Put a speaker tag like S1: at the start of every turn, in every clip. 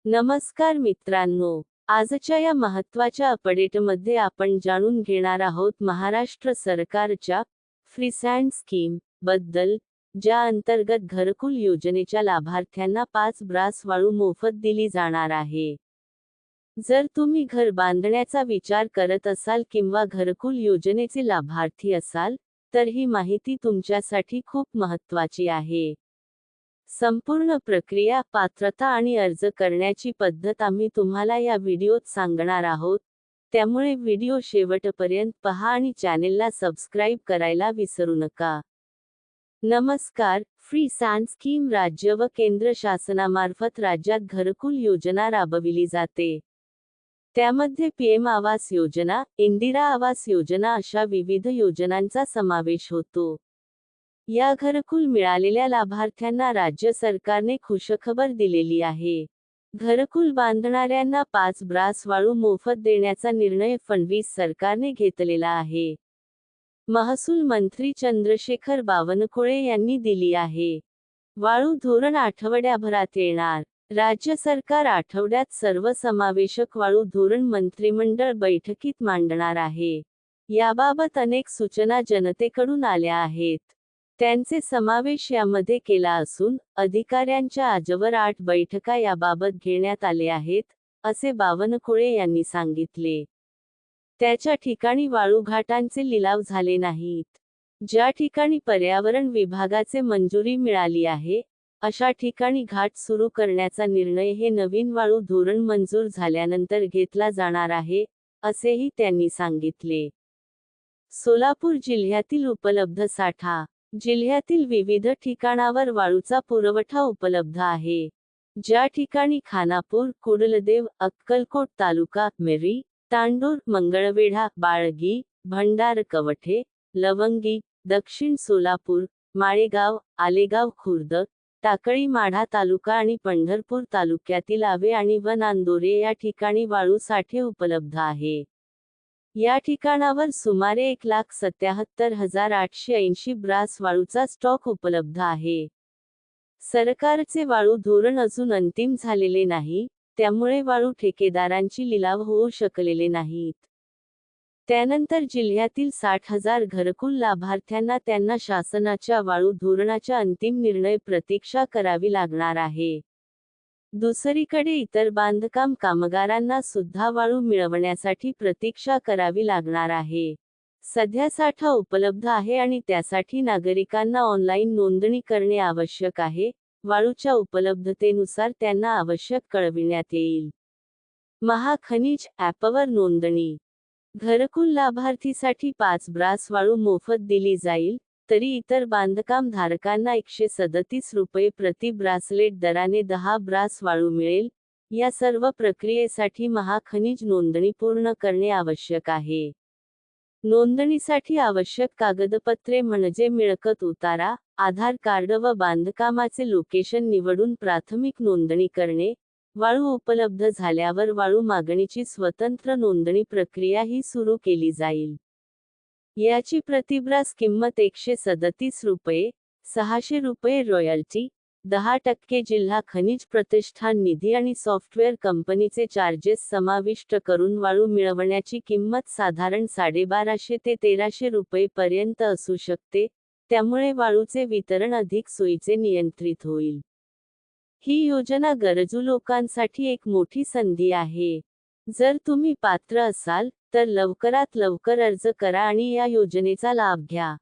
S1: नमस्कार मित्रांनो, आजच्या या महत्त्वाच्या अपडेटमध्ये आपण जाणून घेणार आहोत महाराष्ट्र सरकारच्या फ्री सँड स्कीम बद्दल, ज्या अंतर्गत घरकुल योजनेच्या लाभार्थ्यांना 5 ब्रास वाळू मोफत दिली जाणार आहे. जर तुम्ही घर बांधण्याचा विचार करत असाल किंवा घरकुल योजनेचे लाभार्थी असाल, तर ही माहिती तुमच्यासाठी खूप महत्त्वाची आहे. संपूर्ण प्रक्रिया, पात्रता आणि अर्ज करण्याची पद्धत आम्ही तुम्हाला या व्हिडिओत सांगणार आहोत, त्यामुळे व्हिडिओ शेवटपर्यंत पहा आणि चॅनेलला सबस्क्राईब करायला विसरू नका. नमस्कार. फ्री सँड स्कीम राज्य व केंद्र शासनामार्फत राज्यात घरकुल योजना राबविली जाते. त्यामध्ये पीएम आवास योजना, इंदिरा आवास योजना अशा विविध योजनांचा समावेश होतो. या घरकुल मिळालेल्या लाभार्थ्यांना राज्य सरकारने खुशखबर दिलेली आहे. घरकुल बांधणाऱ्यांना 5 ब्रास वाळू मोफत देण्याचा निर्णय फडणवीस सरकारने घेतलेला आहे. महसूल मंत्री चंद्रशेखर बावनकुळे यांनी दिली आहे. वाळू धोरण आठवड्याभरात येणार. राज्य सरकार आठवड्यात सर्वसमावेशक वाळू धोरण मंत्रिमंडळ बैठकीत मांडणार आहे. याबाबत अनेक सूचना जनतेकडून आल्या आहेत. त्यांचे समावेश यामध्ये केला असून, अधिकाऱ्यांच्या आजवर 8 बैठका याबाबत घेण्यात आले आहेत, असे बावनकुळे यांनी सांगितले. त्याच्या ठिकाणी वाळूघाटांचे लिलाव झाले नाहीत. ज्या ठिकाणी पर्यावरण विभागाचे मंजुरी मिळाली आहे, अशा ठिकाणी घाट सुरू करण्याचा निर्णय हे नवीन वाळू धोरण मंजूर झाल्यानंतर घेतला जाणार आहे, असेही त्यांनी सांगितले. सोलापूर जिल्ह्यातील उपलब्ध साठा. जिल्ह्यातील विविध ठिकाणावर वाळूचा पुरवठा उपलब्ध आहे. ज्या ठिकाणी खानापूर, कुडलदेव, अक्कलकोट तालुका, मेरी, तांडूर, मंगळवेढा, बाळगी, भंडार कवठे, लवंगी, दक्षिण सोलापूर, माळेगाव, आलेगाव खुर्द, टाकळी माढा तालुका आणि पंढरपूर तालुक्यातील आवे आणि व नांदोरे या ठिकाणी वाळू साठे उपलब्ध आहे. या ठिकाणावर सुमारे 1,77,880 ब्रास वाळूचा स्टॉक उपलब्ध आहे. सरकारचे वाळू धोरण अजून अंतिम झालेले नाही, त्यामुळे वाळू ठेकेदारांची लिलाव होऊ शकलेले नाहीत. त्यानंतर जिल्ह्यातील 60,000 घरकुल लाभार्थ्यांना त्यांना शासनाच्या वाळू धोरणाच्या अंतिम निर्णय प्रतीक्षा करावी लागणार आहे. दुसरीकडे इतर बांधकाम कामगारांना सुद्धा वाळू मिळवण्यासाठी प्रतीक्षा करावी लागणार आहे. सध्या साठा उपलब्ध आहे आणि त्यासाठी नागरिकांना ऑनलाईन नोंदणी करणे आवश्यक आहे. वाळूच्या उपलब्धतेनुसार त्यांना आवश्यक कळविण्यात येईल. महाखनिज ॲपवर नोंदणी. घरकुल लाभार्थीसाठी 5 ब्रास वाळू मोफत दिली जाईल, तरी इतर बांधकाम धारकांना 137 रुपये प्रति ब्रासलेट दराने 10 ब्रास वाळू मिळेल. या सर्व प्रक्रियेसाठी महाखनिज नोंदणी पूर्ण करणे आवश्यक आहे. नोंदणीसाठी आवश्यक कागदपत्रे म्हणजे मिळकत उतारा, आधार कार्ड व बांधकामाचे लोकेशन निवडून प्राथमिक नोंदणी करणे. वाळू उपलब्ध झाल्यावर वाळू मागणीची स्वतंत्र नोंदणी प्रक्रिया ही सुरू केली जाईल. याची प्रतिब्रास किंमत 137 रुपये, 600 रुपये रॉयल्टी, 10% जिल्हा खनिज प्रतिष्ठान निधी आणि सॉफ्टवेअर कंपनीचे चार्जेस समाविष्ट करून वाळू मिळवण्याची किंमत साधारण 1250 ते 1300 रुपये पर्यंत असू शकते. त्यामुळे वाळूचे वितरण अधिक सोयीचे नियंत्रित होईल. ही योजना गरजू लोकांसाठी एक मोठी संधी आहे. जर तुम्ही पात्र असाल, तर लवकरात लवकर अर्ज करा आणि या योजनेचा लाभ घ्या.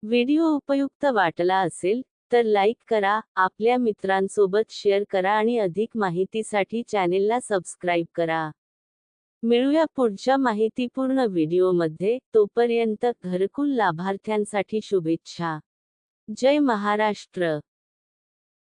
S1: व्हिडिओ उपयुक्त वाटला असेल, तर लाईक करा, आपल्या मित्रांसोबत शेअर करा आणि अधिक माहितीसाठी चॅनेलला सबस्क्राईब करा. मिळूया पुढच्या माहितीपूर्ण व्हिडिओमध्ये. तोपर्यंत घरकुल लाभार्थ्यांसाठी शुभेच्छा. जय महाराष्ट्र.